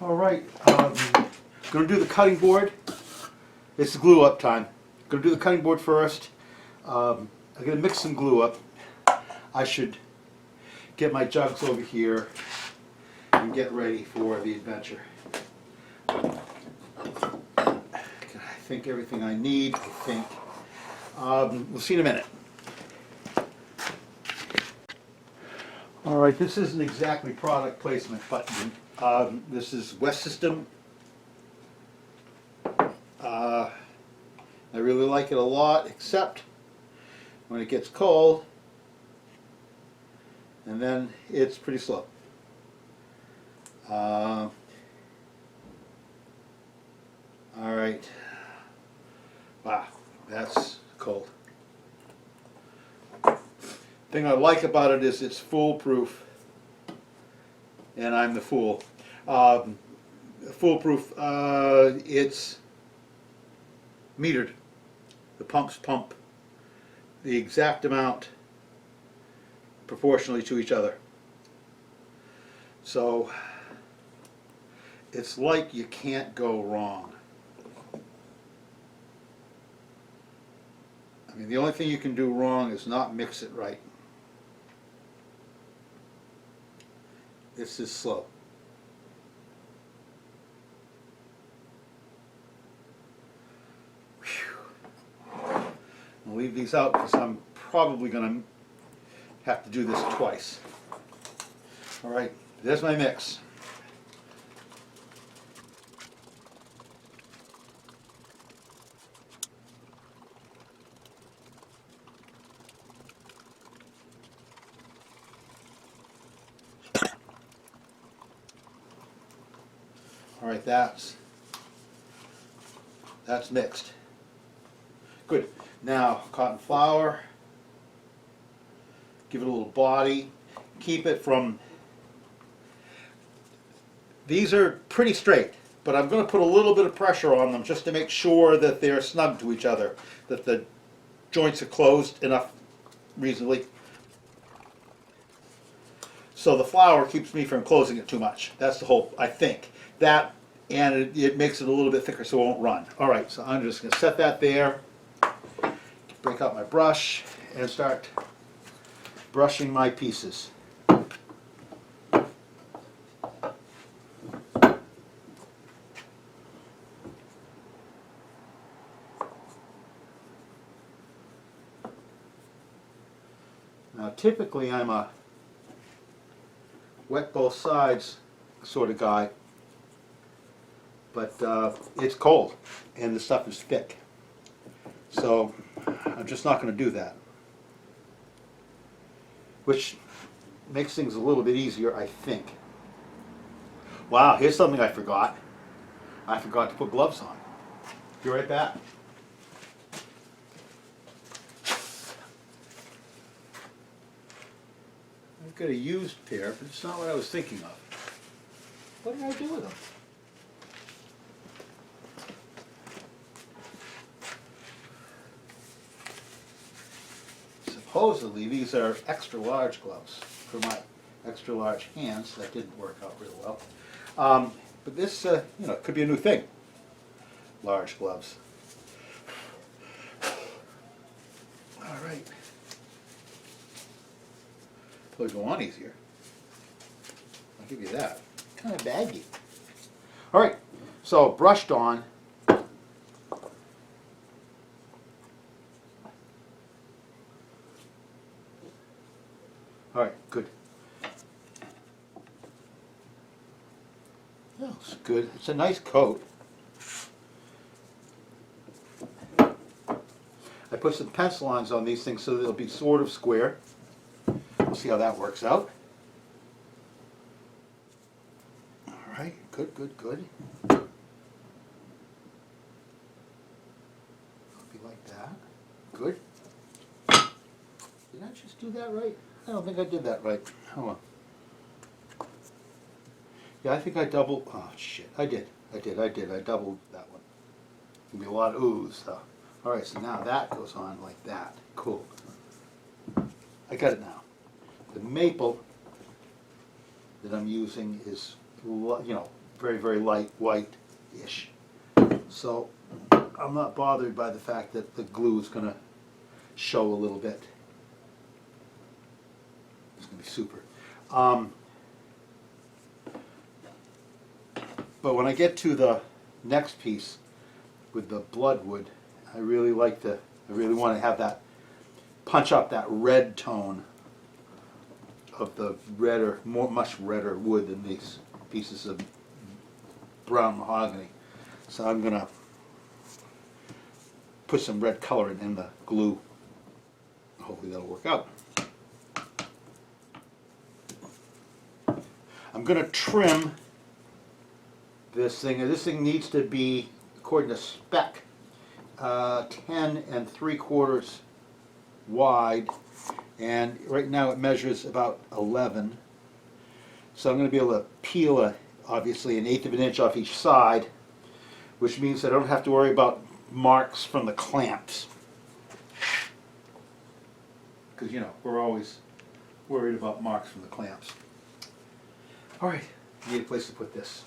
All right, going to do the cutting board. It's glue up time. Going to do the cutting board first. I'm going to mix some glue up. I should get my jugs over here and get ready for the adventure. I think everything I need, we'll see in a minute. All right, this isn't exactly product placement, but this is West System. I really like it a lot, except when it gets cold, and then it's pretty slow. All right. Wow, that's cold. Thing I like about it is it's foolproof, and I'm the fool. Foolproof. It's metered. The pumps pump the exact amount proportionally to each other. So it's like you can't go wrong. I mean, the only thing you can do wrong is not mix it right. This is slow. I'll leave these out because I'm probably going to have to do this twice. All right, there's my mix. All right, that's mixed. Good. Now, cotton flour. Give it a little body. Keep it from. These are pretty straight, but I'm going to put a little bit of pressure on them just to make sure that they're snug to each other, that the joints are closed enough reasonably. So the flour keeps me from closing it too much. That's the whole, I think. That, and it makes it a little bit thicker so it won't run. All right, so I'm just going to set that there, break out my brush, and start brushing my pieces. Now typically I'm a wet both sides sort of guy, but it's cold and the stuff is thick, so I'm just not going to do that, which makes things a little bit easier, I think. Wow, here's something I forgot. I forgot to put gloves on. Be right back. I've got a used pair, but it's not what I was thinking of. What did I do with them? Supposedly these are extra large gloves for my extra large hands. That didn't work out real well. But this, you know, could be a new thing. Large gloves. All right. It'll go on easier. I'll give you that. Kind of baggy. All right, so brushed on. All right, good. That's good. It's a nice coat. I put some pencil lines on these things so they'll be sort of square. We'll see how that works out. All right, good, good, good. It'll be like that. Good. Did I just do that right? I don't think I did that right. Hold on. Yeah, I think I doubled. Oh shit! I did. I doubled that one. There'll be a lot of ooze though. All right, so now that goes on like that. Cool. I got it now. The maple that I'm using is, you know, very, very light white-ish. So I'm not bothered by the fact that the glue is going to show a little bit. It's going to be super. But when I get to the next piece with the bloodwood, I really want to have that, punch up that red tone of the redder, much redder wood than these pieces of brown mahogany. So I'm going to put some red color in the glue. Hopefully that'll work out. I'm going to trim this thing, and this thing needs to be, according to spec, 10 3/4 wide, and right now it measures about 11. So I'm going to be able to peel, obviously, 1/8 of an inch off each side, which means I don't have to worry about marks from the clamps. Because, you know, we're always worried about marks from the clamps. All right, need a place to put this.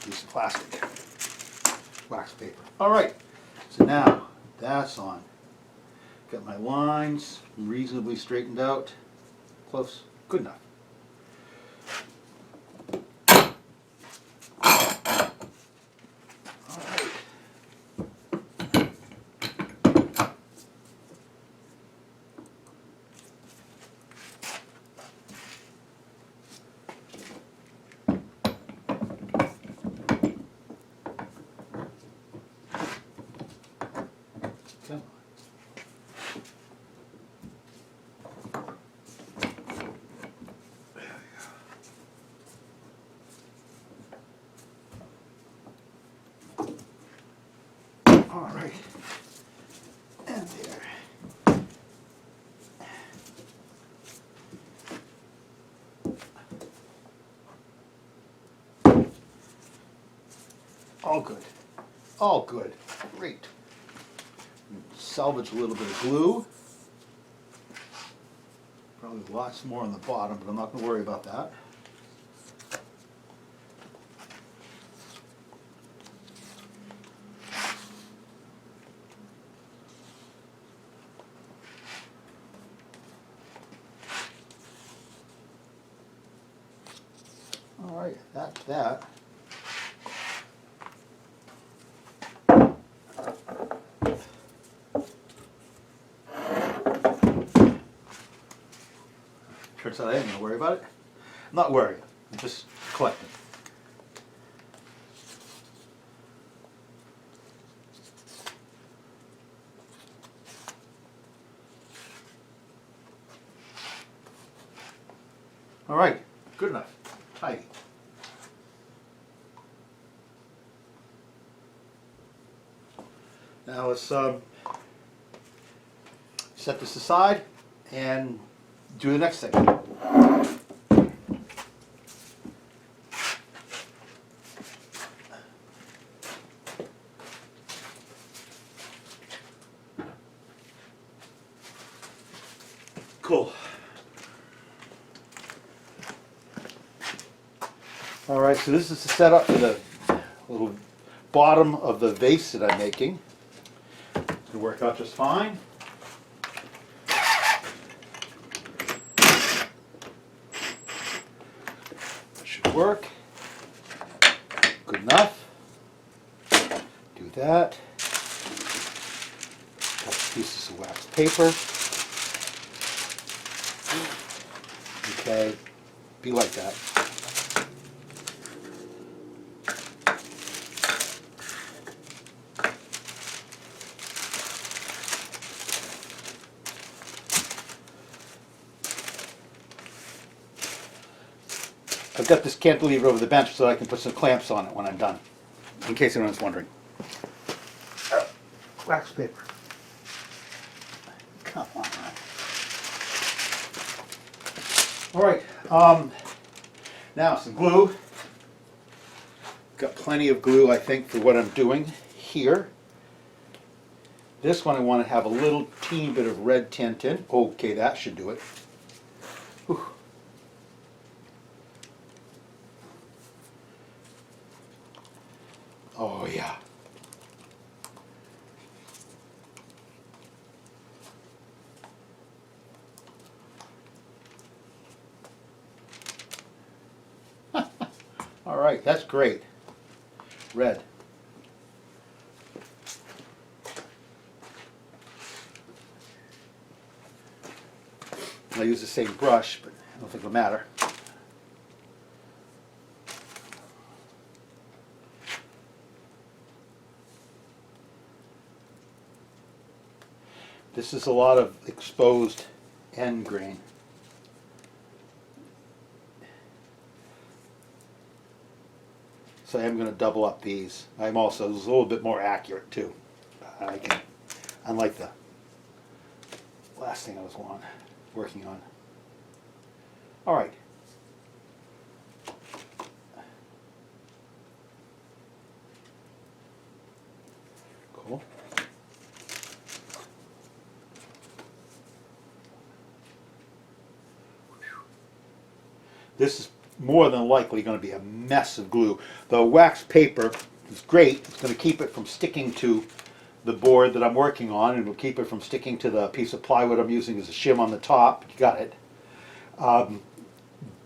Piece of plastic, wax paper. All right, so now that's on. Got my lines reasonably straightened out. Close, good enough. Come on. All right, and there. All good. All good. Great. Salvage a little bit of glue. Probably lots more on the bottom, but I'm not going to worry about that. All right, that's that. Turns out I ain't going to worry about it. I'm not worried. I'm just collecting. All right, good enough. Tidy. Now let's set this aside and do the next thing. Cool. All right, so this is the setup for the little bottom of the vase that I'm making. It's going to work out just fine. That should work. Good enough. Do that. Couple pieces of wax paper. Okay, be like that. I've got this cantilever over the bench so I can put some clamps on it when I'm done, in case anyone's wondering. Wax paper. Come on. All right, now some glue. Got plenty of glue, I think, for what I'm doing here. This one I want to have a little teeny bit of red tint in. Okay, that should do it. Oh yeah. All right, that's great. Red. I use the same brush, but I don't think it'll matter. This is a lot of exposed end grain. So I am going to double up these. I'm also a little bit more accurate too. Unlike the last thing I was working on. All right. Cool. This is more than likely going to be a mess of glue. The wax paper is great. It's going to keep it from sticking to the board that I'm working on, and it'll keep it from sticking to the piece of plywood I'm using as a shim on the top. You got it.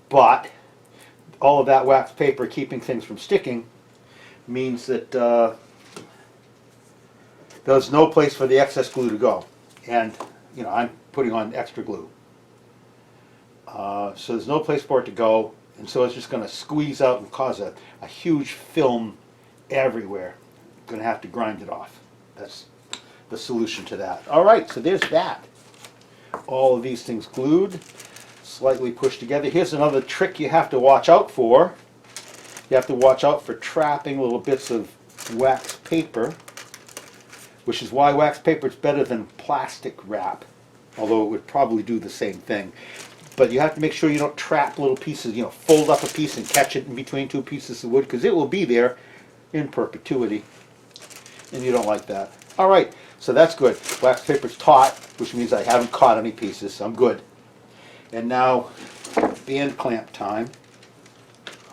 But all of that wax paper keeping things from sticking means that there's no place for the excess glue to go. And, you know, I'm putting on extra glue. So there's no place for it to go, and so it's just going to squeeze out and cause a huge film everywhere. I'm going to have to grind it off. That's the solution to that. All right, so there's that. All of these things glued, slightly pushed together. Here's another trick you have to watch out for. You have to watch out for trapping little bits of wax paper, which is why wax paper is better than plastic wrap, although it would probably do the same thing. But you have to make sure you don't trap little pieces, you know, fold up a piece and catch it in between two pieces of wood, because it will be there in perpetuity, and you don't like that. All right, so that's good. Wax paper's taut, which means I haven't caught any pieces, so I'm good. And now, band clamp time.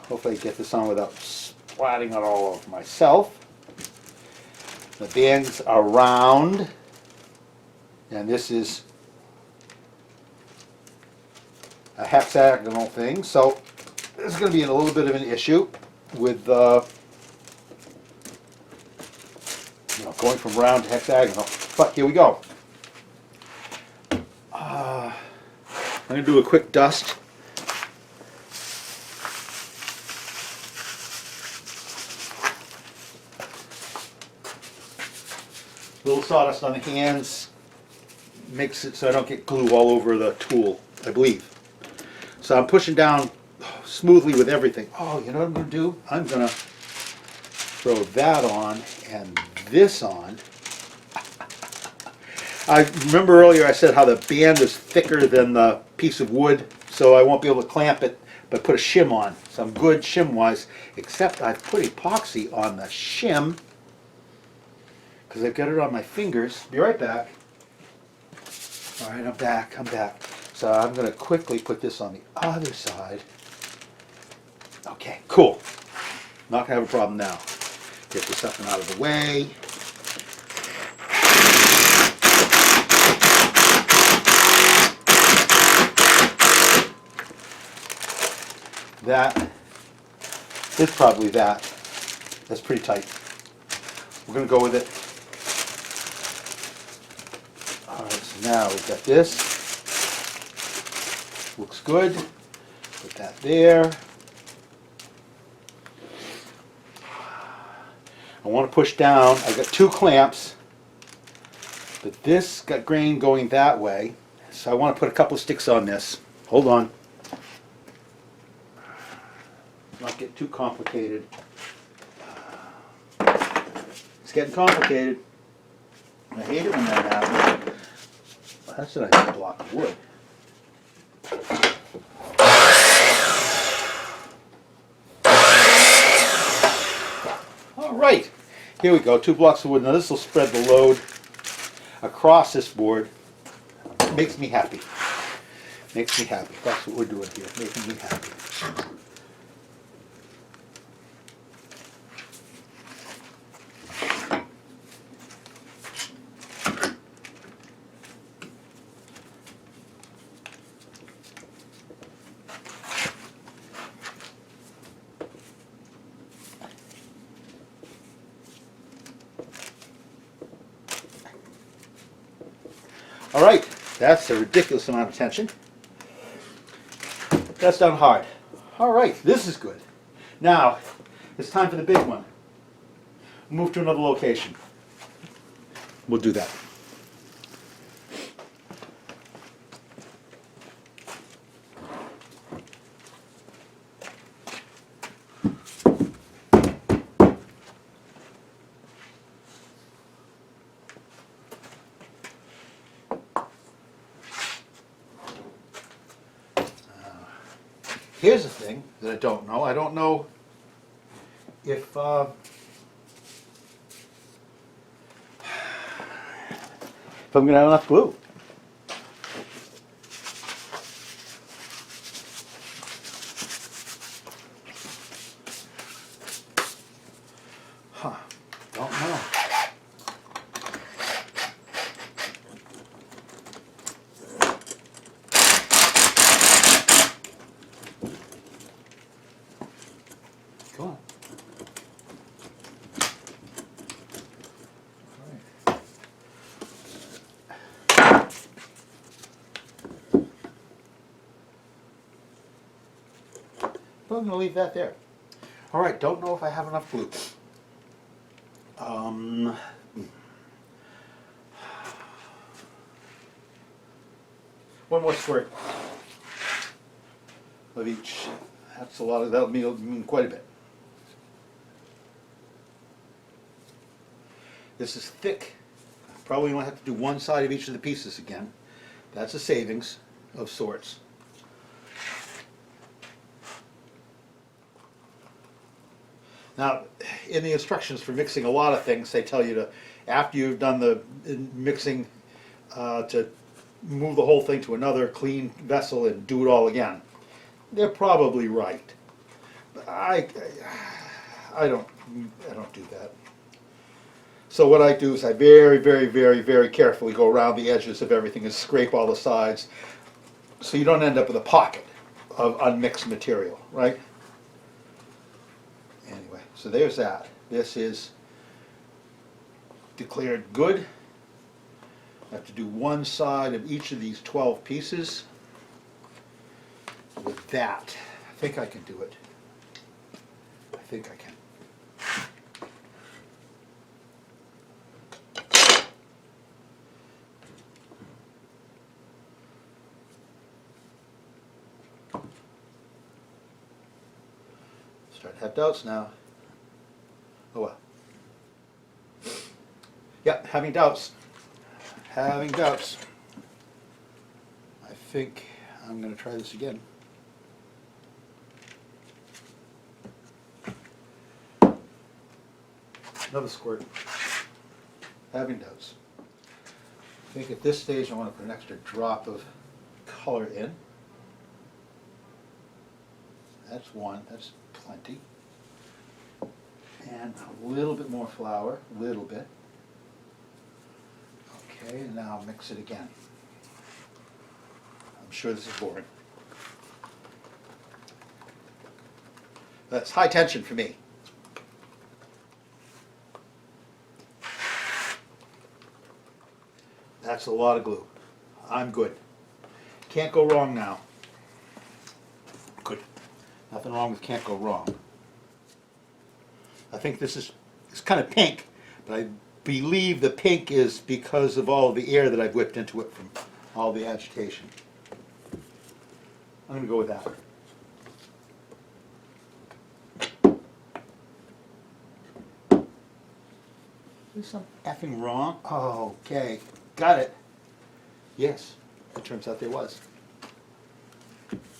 Hopefully I get this on without splatting it all over myself. The bands are round, and this is a hexagonal thing, so this is going to be a little bit of an issue with you know, going from round to hexagonal. But here we go. I'm going to do a quick dust. A little sawdust on the hands makes it so I don't get glue all over the tool, I believe. So I'm pushing down smoothly with everything. Oh, you know what I'm going to do? I'm going to throw that on and this on. I remember earlier I said how the band is thicker than the piece of wood, so I won't be able to clamp it, but put a shim on. So I'm good shim-wise, except I've put epoxy on the shim because I've got it on my fingers. Be right back. All right, I'm back. So I'm going to quickly put this on the other side. Okay, cool. Not going to have a problem now. Get this up and out of the way. That is probably that. That's pretty tight. We're going to go with it. All right, so now we've got this. Looks good. Put that there. I want to push down. I've got two clamps, but this got grain going that way, so I want to put a couple of sticks on this. Hold on. Not get too complicated. It's getting complicated. I hate it when that happens. That's a nice block of wood. All right, here we go, 2 blocks of wood. Now this will spread the load across this board. Makes me happy. Makes me happy. That's what we're doing here, making me happy. All right, that's a ridiculous amount of tension. That's done hard. All right, this is good. Now, it's time for the big one. Move to another location. We'll do that. Here's the thing that I don't know. I don't know if I'm going to have enough glue. Huh. Don't know. Go on. I'm going to leave that there. All right, don't know if I have enough glue. One more squirt of each. That's a lot of, that'll mean quite a bit. This is thick. Probably only have to do one side of each of the pieces again. That's a savings of sorts. Now, in the instructions for mixing a lot of things, they tell you to, after you've done the mixing, to move the whole thing to another clean vessel and do it all again. They're probably right. But I don't do that. So what I do is I very carefully go around the edges of everything and scrape all the sides, so you don't end up with a pocket of unmixed material, right? Anyway, so there's that. This is declared good. I have to do one side of each of these 12 pieces. With that, I think I can do it. I think I can. Start to have doubts now. Oh well. Yep, having doubts. Having doubts. I think I'm going to try this again. Another squirt. Having doubts. I think at this stage I want to put an extra drop of color in. That's one, that's plenty. And a little bit more flour, a little bit. Okay, and now mix it again. I'm sure this is boring. That's high tension for me. That's a lot of glue. I'm good. Can't go wrong now. Good. Nothing wrong with can't go wrong. I think this is, it's kind of pink, but I believe the pink is because of all the air that I've whipped into it from all the agitation. I'm going to go with that. Is something effing wrong? Oh, okay. Got it. Yes, it turns out there was.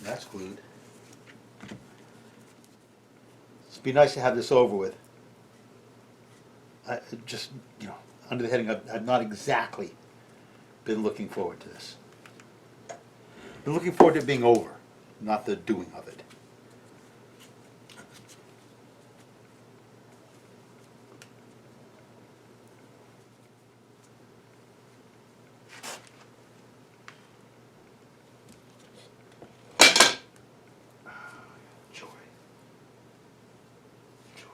That's glued. It'd be nice to have this over with. I just, you know, under the heading, I've not exactly been looking forward to this. Been looking forward to it being over, not the doing of it. Joy. Joy.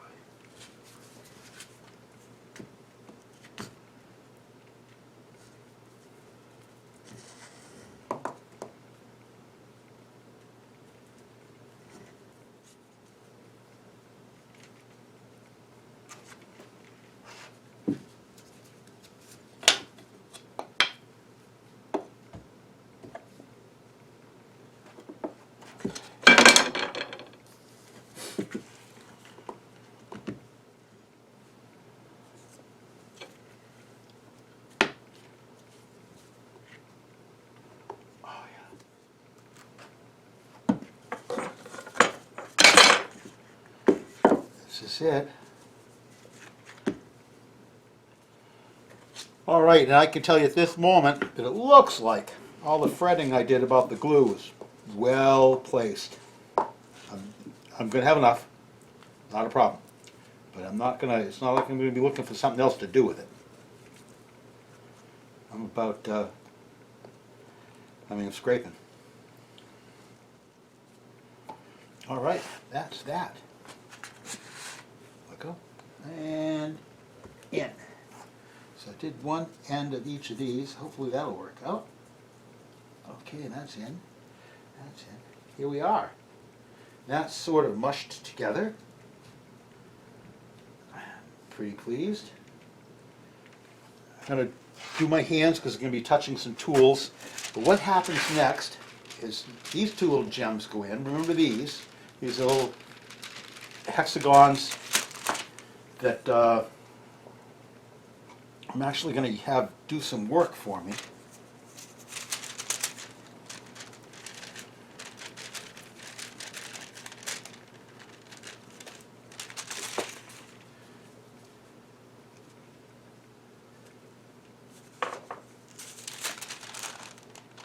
This is it. All right, and I can tell you at this moment that it looks like all the fretting I did about the glue is well placed. I'm going to have enough, not a problem. But I'm not going to, it's not like I'm going to be looking for something else to do with it. I'm about, I'm scraping. All right, that's that. Let go. And in. So I did one end of each of these. Hopefully that'll work out. Okay, and that's in. That's in. Here we are. That's sort of mushed together. Pretty pleased. I'm going to do my hands because I'm going to be touching some tools. But what happens next is these two little gems go in. Remember these? These little hexagons that I'm actually going to have do some work for me.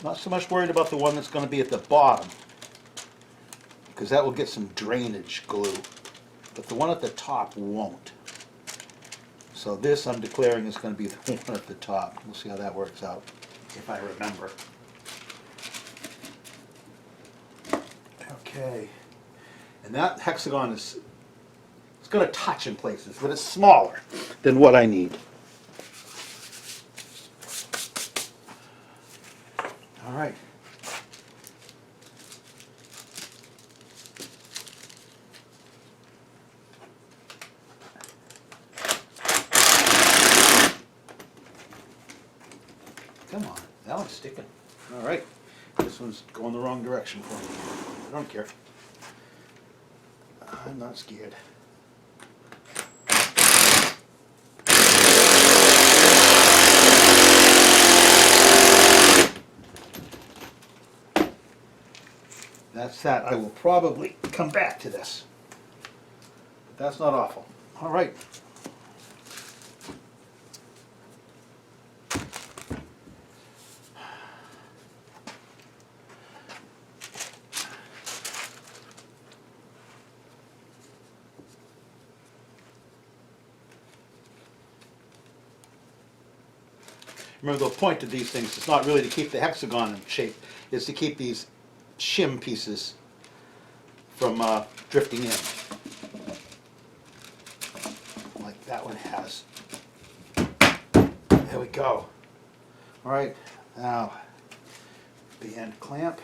Not so much worried about the one that's going to be at the bottom, because that will get some drainage glue, but the one at the top won't. So this I'm declaring is going to be the one at the top. We'll see how that works out, if I remember. Okay, and that hexagon is, it's going to touch in places, but it's smaller than what I need. All right. Come on, that one's sticking. All right, this one's going the wrong direction for me. I don't care. I'm not scared. That's that. I will probably come back to this. But that's not awful. All right. Remember, the point of these things is not really to keep the hexagon in shape, it's to keep these shim pieces from drifting in, like that one has. There we go. All right, now the end clamp.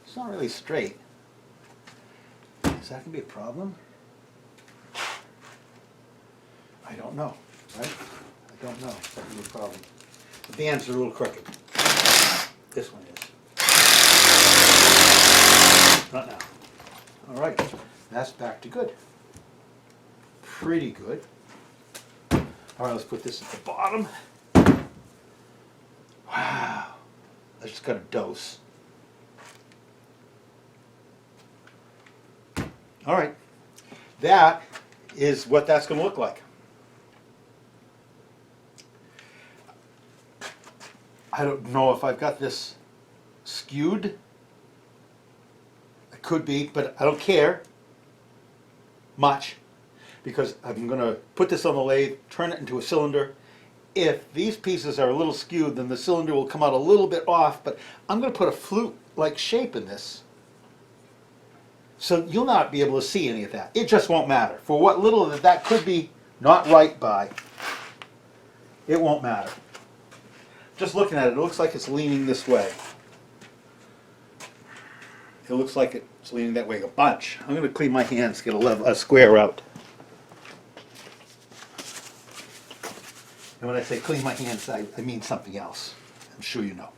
It's not really straight. Is that going to be a problem? I don't know, right? I don't know if that can be a problem. The bands are a little crooked. This one is. Not now. All right, that's back to good. Pretty good. All right, let's put this at the bottom. Wow, I just got a dose. All right, that is what that's going to look like. I don't know if I've got this skewed. It could be, but I don't care much because I'm going to put this on the lathe, turn it into a cylinder, if these pieces are a little skewed, then the cylinder will come out a little bit off, but I'm going to put a flute-like shape in this. So you'll not be able to see any of that. It just won't matter. For what little that could be not right by, it won't matter. Just looking at it, it looks like it's leaning this way. It looks like it's leaning that way a bunch. I'm going to clean my hands, get a square out. And when I say clean my hands, I mean something else. I'm sure you know.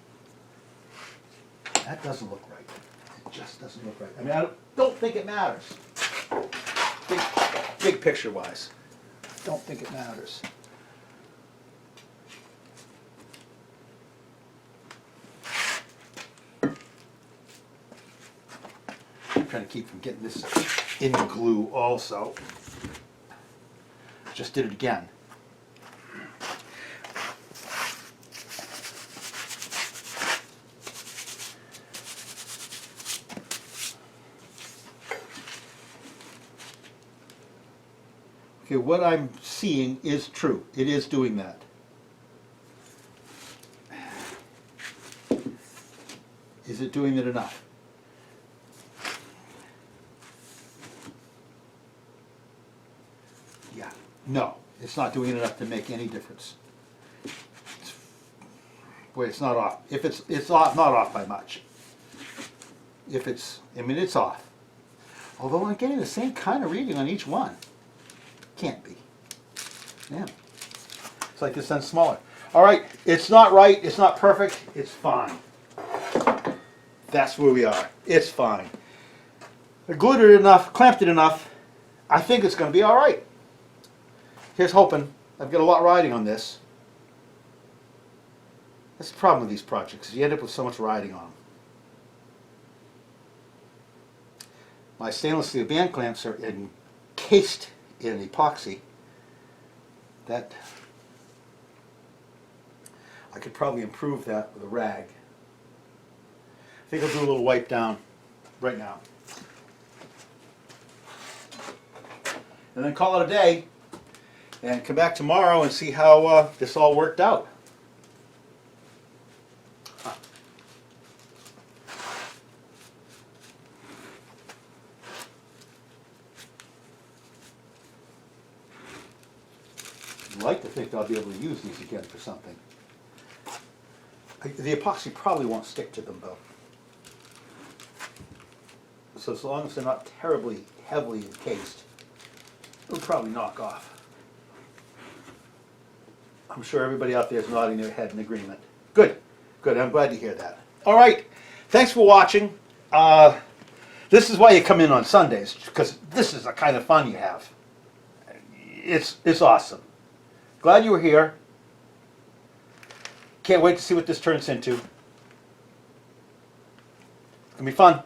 That doesn't look right. It just doesn't look right. I mean, I don't think it matters. Big picture-wise, don't think it matters. I'm trying to keep from getting this in glue also. Just did it again. Okay, what I'm seeing is true. It is doing that. Is it doing it enough? Yeah. No, it's not doing it enough to make any difference. Boy, it's not off. If it's off, not off by much. If it's, I mean, it's off. Although I'm getting the same kind of reading on each one. Can't be. Yeah. It's like this one's smaller. All right, it's not right, it's not perfect, it's fine. That's where we are. It's fine. I glued it enough, clamped it enough. I think it's going to be all right. Here's hoping. I've got a lot riding on this. That's the problem with these projects, is you end up with so much riding on them. My stainless steel band clamps are encased in epoxy. That I could probably improve that with a rag. I think I'll do a little wipe down right now. And then call it a day and come back tomorrow and see how this all worked out. I'd like to think I'll be able to use these again for something. The epoxy probably won't stick to them though. So as long as they're not terribly heavily encased, it'll probably knock off. I'm sure everybody out there is nodding their head in agreement. Good, good, I'm glad to hear that. All right, thanks for watching. This is why you come in on Sundays, because this is the kind of fun you have. It's awesome. Glad you were here. Can't wait to see what this turns into. It's going to be fun.